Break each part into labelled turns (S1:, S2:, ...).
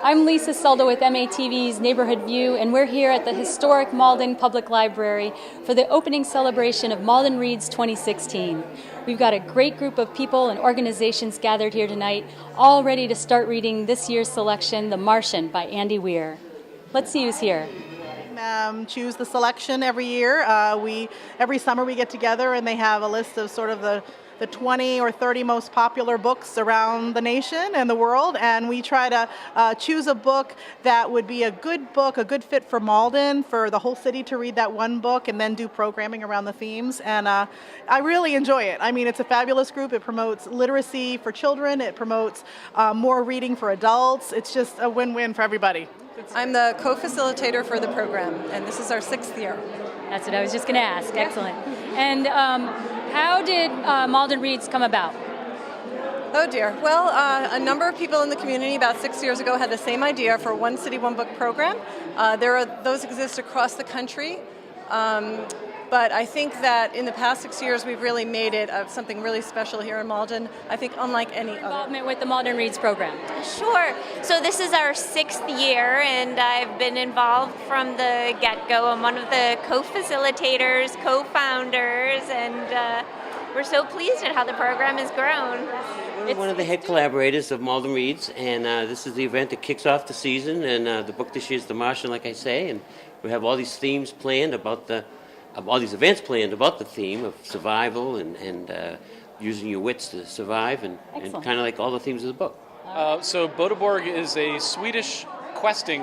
S1: I'm Lisa Selda with MATV's Neighborhood View, and we're here at the historic Malden Public Library for the opening celebration of Malden Reads 2016. We've got a great group of people and organizations gathered here tonight, all ready to start reading this year's selection, The Martian by Andy Weir. Let's see who's here.
S2: Choose the selection every year. Every summer we get together and they have a list of sort of the 20 or 30 most popular books around the nation and the world, and we try to choose a book that would be a good fit for Malden, for the whole city to read that one book, and then do programming around the themes. And I really enjoy it. I mean, it's a fabulous group. It promotes literacy for children. It promotes more reading for adults. It's just a win-win for everybody.
S3: I'm the co-facilitator for the program, and this is our 6th year.
S1: That's what I was just going to ask. Yeah. Excellent. And how did Malden Reads come about?
S3: Oh dear. Well, a number of people in the community about 6 years ago had the same idea for One City, One Book program. Those exist across the country. But I think that in the past 6 years, we've really made it something really special here in Malden, I think unlike any other.
S1: Involvement with the Malden Reads program.
S4: Sure. So this is our 6th year, and I've been involved from the get-go. I'm one of the co-facilitators, co-founders, and we're so pleased at how the program has grown.
S5: We're one of the head collaborators of Malden Reads, and this is the event that kicks off the season, and the book this year is The Martian, like I say, and we have all these themes planned all these events planned about the theme of survival and using your wits to survive, and kind of like all the themes of the book.
S6: So Bodeborg is a Swedish questing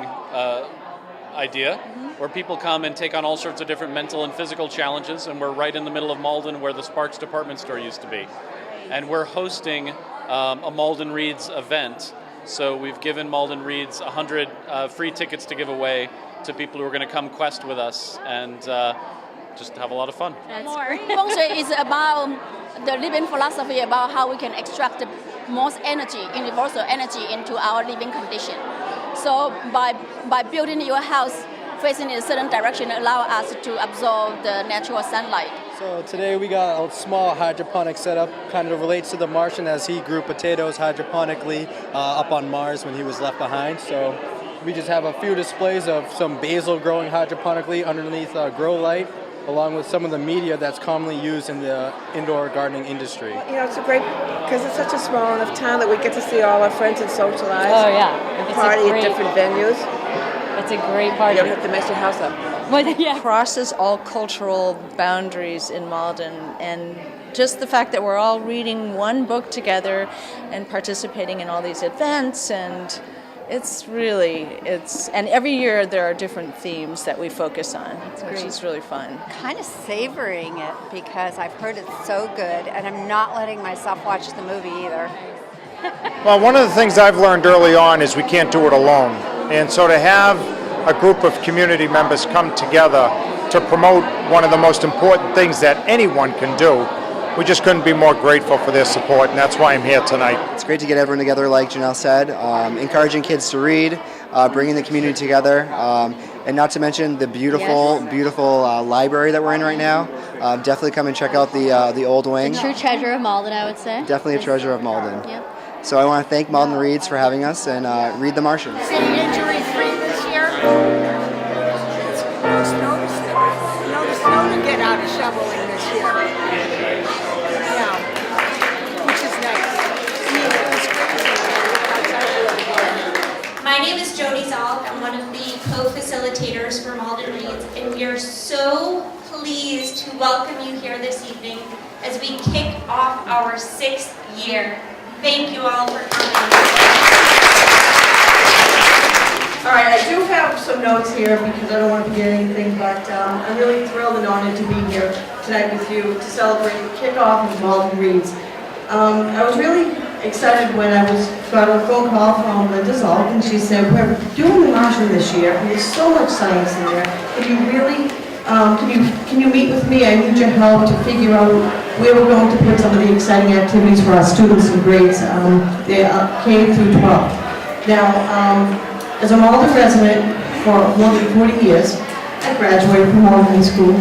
S6: idea where people come and take on all sorts of different mental and physical challenges, and we're right in the middle of Malden where the Sparks department store used to be. And we're hosting a Malden Reads event. So we've given Malden Reads 100 free tickets to give away to people who are going to come quest with us and just have a lot of fun.
S7: Feng Shui is about the living philosophy about how we can extract the most energy, universal energy, into our living condition. So by building your house facing in a certain direction, allow us to absorb the natural sunlight.
S8: So today we got a small hydroponic setup, kind of relates to the Martian as he grew potatoes hydroponically up on Mars when he was left behind. So we just have a few displays of some basil growing hydroponically underneath a grow light, along with some of the media that's commonly used in the indoor gardening industry.
S9: You know, it's a great, because it's such a small enough town that we get to see all our friends and socialize.
S1: Oh yeah.
S9: And party at different venues.
S1: It's a great party.
S9: You don't have to mess your house up.
S1: Well, yeah.
S3: Crosses all cultural boundaries in Malden, and just the fact that we're all reading one book together and participating in all these events, and and every year there are different themes that we focus on, which is really fun.
S10: Kind of savoring it because I've heard it's so good, and I'm not letting myself watch the movie either.
S11: Well, one of the things I've learned early on is we can't do it alone. And so to have a group of community members come together to promote one of the most important things that anyone can do, we just couldn't be more grateful for their support, and that's why I'm here tonight.
S12: It's great to get everyone together, like Janelle said, encouraging kids to read, bringing the community together, and not to mention the beautiful library that we're in right now. Definitely come and check out the old wing.
S13: The true treasure of Malden, I would say.
S12: Definitely a treasure of Malden.
S13: Yep.
S12: So I want to thank Malden Reads for having us, and read The Martian.
S14: City injury-free this year. No snow to get out of shoveling this year. Yeah, which is nice.
S4: My name is Jody Zalk. I'm one of the co-facilitators for Malden Reads, and we are so pleased to welcome you here this evening as we kick off our 6th year. Thank you all for coming.
S9: All right, I do have some notes here because I don't want to forget anything, but I'm really thrilled and honored to be here tonight with you to celebrate the kickoff of Malden Reads. I was really excited when I got a phone call from Linda Zalk, and she said, we're doing the Martian this year, and there's so much science in there. Can you really, can you meet with me? I need your help to figure out where we're going to put some of the exciting activities for our students in grades K through 12. Now, as a Malden resident for more than 40 years, I graduated from Malden High School.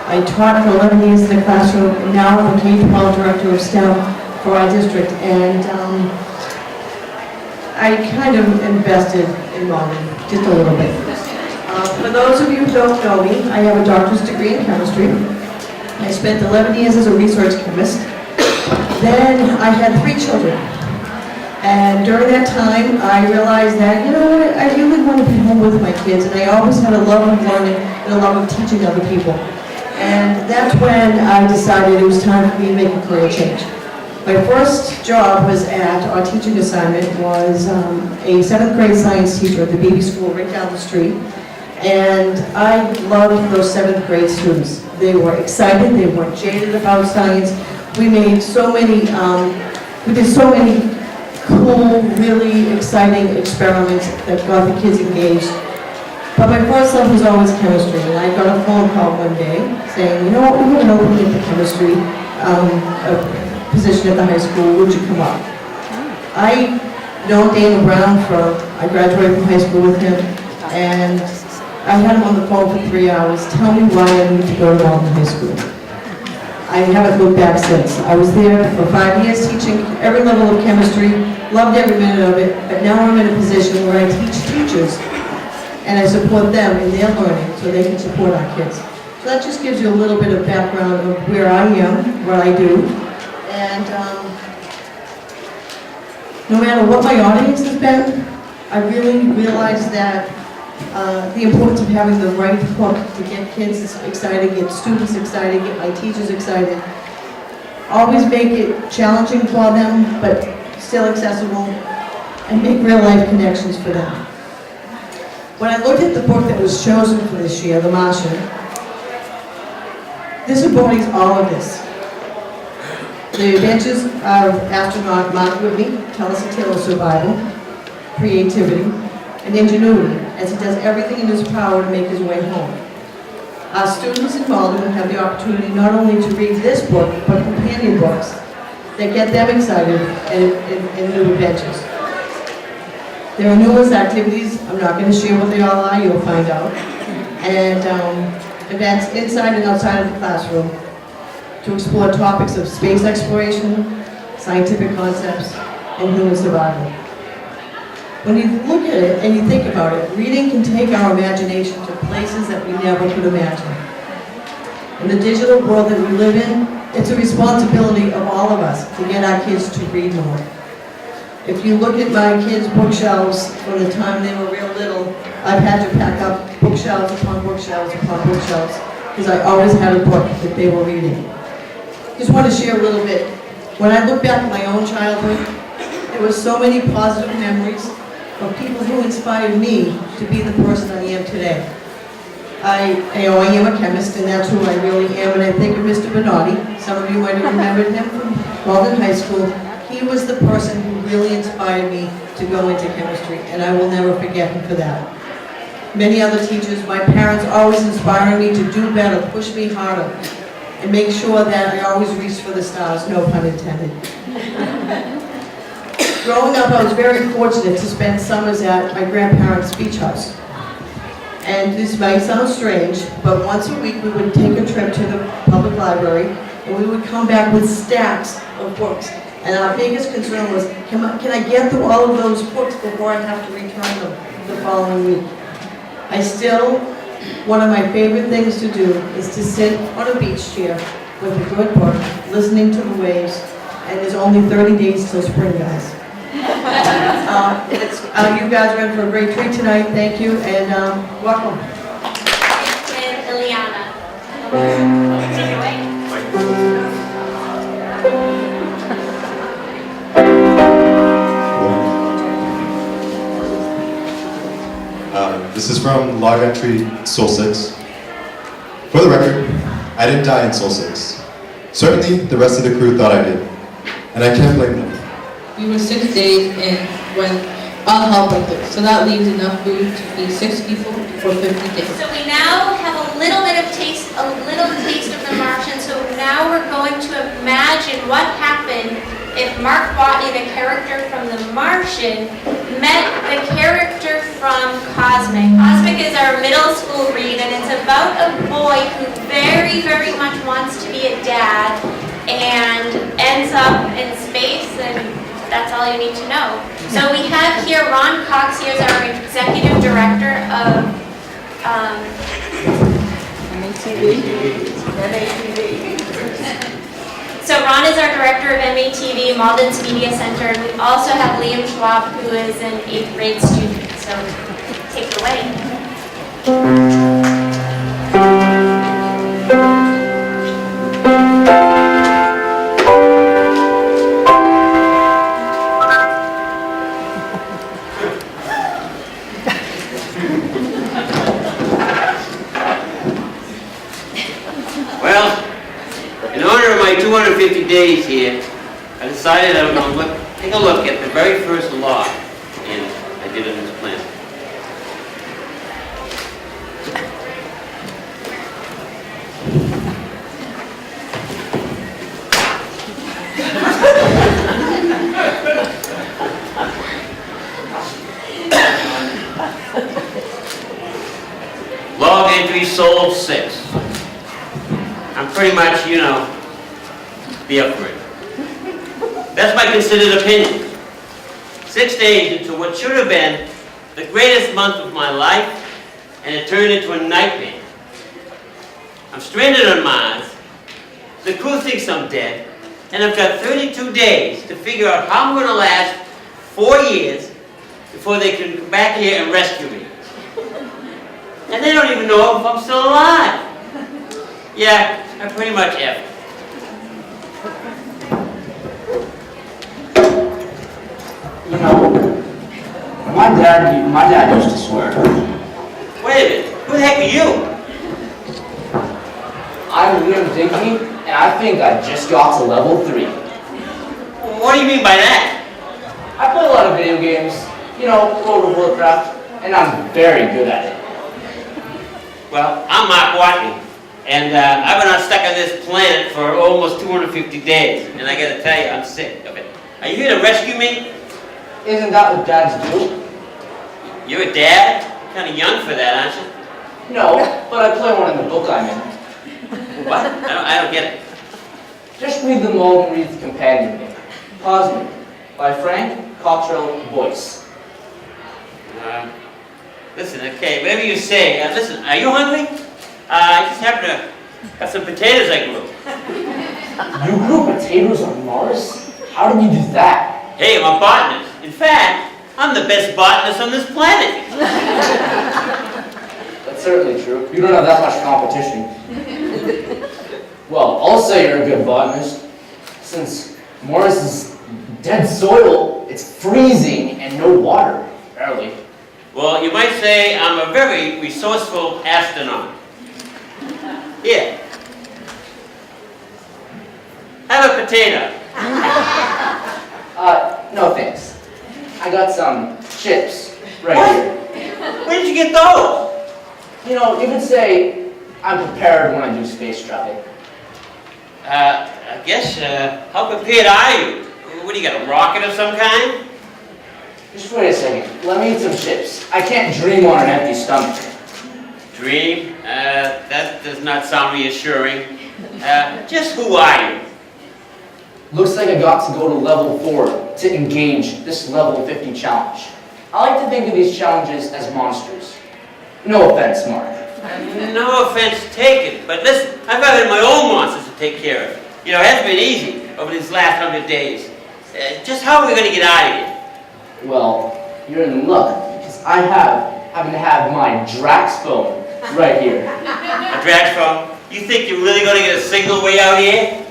S9: I taught for 11 years in the classroom, and now I'm the K-12 director of STEM for our district. And I kind of invested in Malden, just a little bit. For those of you who don't know me, I have a doctor's degree in chemistry. I spent 11 years as a research chemist. Then I had 3 children. And during that time, I realized that, you know what, I really want to be home with my kids, and I always had a love of learning and a love of teaching other people. And that's when I decided it was time for me to make a career change. My first job was our teaching assignment was a 7th grade science teacher at the BB school right down the street. And I loved those 7th grade students. They were excited, they weren't jaded about science. We made so many, we did so many cool, really exciting experiments that got the kids engaged. But my first love was always chemistry, and I got a phone call one day saying, you know what, we're going to open up the chemistry position at the high school, would you come up? I know Dana Brown I graduated from high school with him, and I had him on the phone for 3 hours. Tell me why I need to go to Malden High School. I haven't looked back since. I was there for 5 years teaching every level of chemistry, loved every minute of it, but now I'm in a position where I teach teachers and I support them in their learning so they can support our kids. So that just gives you a little bit of background of where I am, what I do, and no matter what my audience has been, I really realized that the importance of having the right hook to get kids excited, get students excited, get my teachers excited. Always make it challenging for them, but still accessible, and make real life connections for them. When I looked at the book that was chosen for this year, The Martian, this embodies all of this. The adventures of astronaut Mark Whitney tell us a tale of survival, creativity, and ingenuity as he does everything in his power to make his way home. Our students in Malden have the opportunity not only to read this book, but companion books that get them excited in new adventures. There are numerous activities. I'm not going to share what they all are, you'll find out. And events inside and outside of the classroom to explore topics of space exploration, scientific concepts, and human survival. When you look at it and you think about it, reading can take our imagination to places that we never could imagine. In the digital world that we live in, it's a responsibility of all of us to get our kids to read more. If you look at my kids' bookshelves from the time they were real little, I've had to pack up bookshelves upon bookshelves upon bookshelves because I always had a book that they were reading. Just want to share a little bit. When I look back at my own childhood, there were so many positive memories of people who inspired me to be the person I am today. I am a chemist, and that's who I really am, and I think of Mr. Bernardi. Some of you might have remembered him from Malden High School. He was the person who really inspired me to go into chemistry, and I will never forget him for that. Many other teachers, my parents always inspiring me to do better, push me harder, and make sure that I always reach for the stars, no pun intended. Growing up, I was very fortunate to spend summers at my grandparents' beach house. And this might sound strange, but once a week we would take a trip to the public library, and we would come back with stacks of books. And our biggest concern was, can I get through all of those books before I have to return them the following week? One of my favorite things to do is to sit on a beach chair with a good book, listening to the waves, and there's only 30 days till spring, guys. You guys are in for a great treat tonight. Thank you, and welcome.
S4: And Ileana.
S15: This is from log entry Soul 6. For the record, I didn't die in Soul 6. Certainly, the rest of the crew thought I did, and I can't blame them.
S16: We were 6 days in when all hell broke loose, so that leaves enough food to feed 6 people for 50 days.
S4: So we now have a little taste of the Martian. So now we're going to imagine what happened if Mark Watney, the character from The Martian, met the character from Cosmic. Cosmic is our middle school read, and it's about a boy who very, very much wants to be a dad and ends up in space and that's all you need to know. So we have here Ron Cox. He is our Executive Director of So Ron is our Director of MATV, Malden's Media Center, and we also have Liam Schwab, who is an 8th grade student. So take it away.
S5: Well, in honor of my 250 days here, I decided I was going to take a look at the very first log, and I did it in this plan. Log entry sold 6. I'm pretty much, you know, be up for it. That's my considered opinion. 6 days into what should have been the greatest month of my life, and it turned into a nightmare. I'm stranded on Mars, the crew thinks I'm dead, and I've got 32 days to figure out how I'm going to last 4 years before they can come back here and rescue me. And they don't even know if I'm still alive. Yeah, I pretty much am.
S17: You know, my dad used to swear.
S5: Wait a minute, who the heck are you?
S17: I'm Liam Digby, and I think I just got to level 3.
S5: What do you mean by that?
S17: I play a lot of video games, you know, World of Warcraft, and I'm very good at it.
S5: Well, I'm Mark Watney, and I've been stuck on this planet for almost 250 days, and I gotta tell you, I'm sick of it. Are you here to rescue me?
S17: Isn't that what dads do?
S5: You're a dad? Kind of young for that, aren't you?
S17: No, but I play one in the book I'm in.
S5: What? I don't get it.
S17: Just read the Malden Reads companion book, Cosmic, by Frank Cottrell Boyce.
S5: Listen, okay, whatever you say. Listen, are you hungry? I just happen to have some potatoes I grew.
S17: You grew potatoes on Mars? How did you do that?
S5: Hey, I'm a botanist. In fact, I'm the best botanist on this planet.
S17: That's certainly true. You don't have that much competition. Well, I'll say you're a good botanist. Since Mars is dead soil, it's freezing and no water, barely.
S5: Well, you might say I'm a very resourceful astronaut. Here. Have a potato.
S17: No thanks. I got some chips right here.
S5: Where did you get those?
S17: You know, you could say I'm prepared when I do space travel.
S5: I guess, how prepared are you? What, do you got, a rocket of some kind?
S17: Just wait a second. Let me eat some chips. I can't dream on an empty stomach.
S5: Dream? That does not sound reassuring. Just who are you?
S17: Looks like I got to go to level 4 to engage this level 50 challenge. I like to think of these challenges as monsters. No offense, Mark.
S5: No offense taken, but listen, I've got my own monsters to take care of. You know, it hasn't been easy over these last 100 days. Just how are we going to get out of here?
S17: Well, you're in luck, because I happen to have my Drax phone right here.
S5: A Drax phone? You think you're really going to get a single way out here?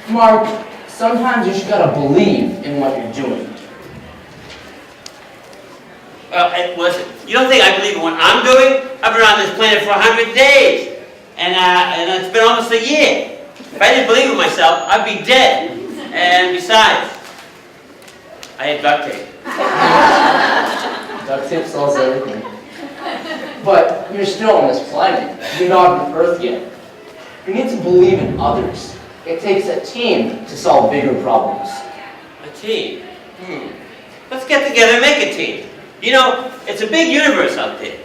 S17: Mark, sometimes you just gotta believe in what you're doing.
S5: Well, listen, you don't think I believe in what I'm doing? I've been on this planet for 100 days, and it's been almost a year. If I didn't believe in myself, I'd be dead. And besides, I had duct tape.
S17: Duct tape solves everything. But you're still on this planet. You're not on Earth yet. You need to believe in others. It takes a team to solve bigger problems.
S5: A team? Let's get together and make a team. You know, it's a big universe out there.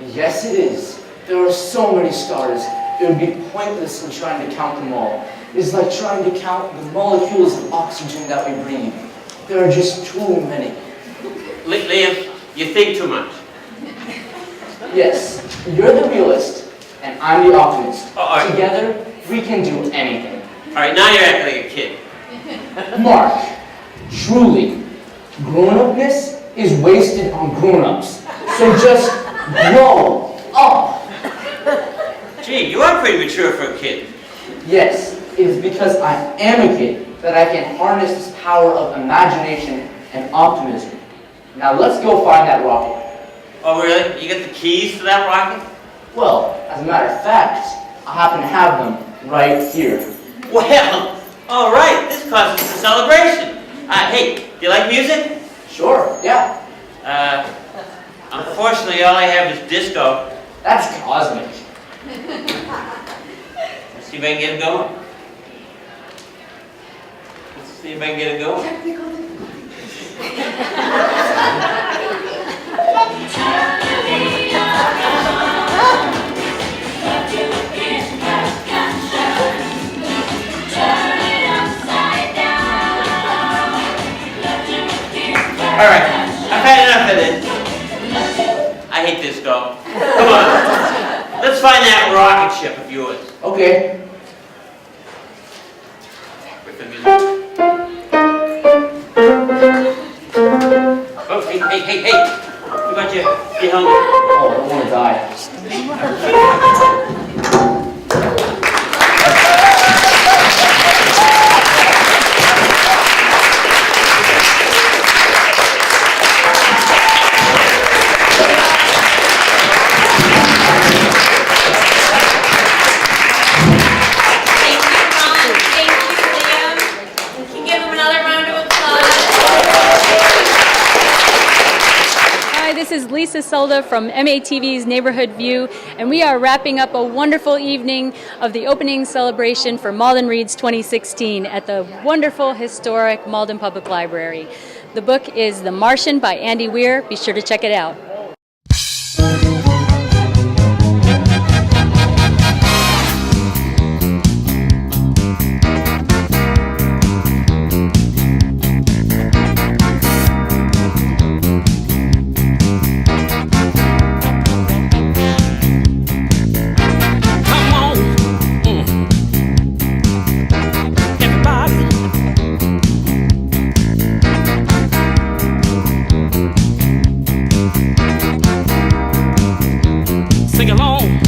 S17: Yes, it is. There are so many stars, it would be pointless in trying to count them all. It's like trying to count the molecules of oxygen that we breathe. There are just too many.
S5: Liam, you think too much.
S17: Yes, you're the realist, and I'm the optimist.
S5: all right.
S17: Together, we can do anything.
S5: All right, now you're acting like a kid.
S17: Mark, truly, grown-upness is wasted on grown-ups. So just grow up.
S5: Gee, you are pretty mature for a kid.
S17: Yes, it is because I am a kid that I can harness this power of imagination and optimism. Now let's go find that rocket.
S5: Oh, really? You got the keys to that rocket?
S17: Well, as a matter of fact, I happen to have them right here.
S5: Well, all right. This causes a celebration. Hey, do you like music?
S17: Sure, yeah.
S5: Unfortunately, all I have is disco.
S17: That's cosmic.
S5: Let's see if I can get it going. Let's see if I can get it going. All right, I've had enough of this. I hate disco. Come on, let's find that rocket ship of yours.
S17: Okay.
S5: Wait for the music. Oh, hey! What about your helmet?
S17: Oh, I don't want to die.
S1: This is Lisa Selda from MATV's Neighborhood View, and we are wrapping up a wonderful evening of the opening celebration for Malden Reads 2016 at the wonderful, historic Malden Public Library. The book is The Martian by Andy Weir. Be sure to check it out.
S18: Sing along.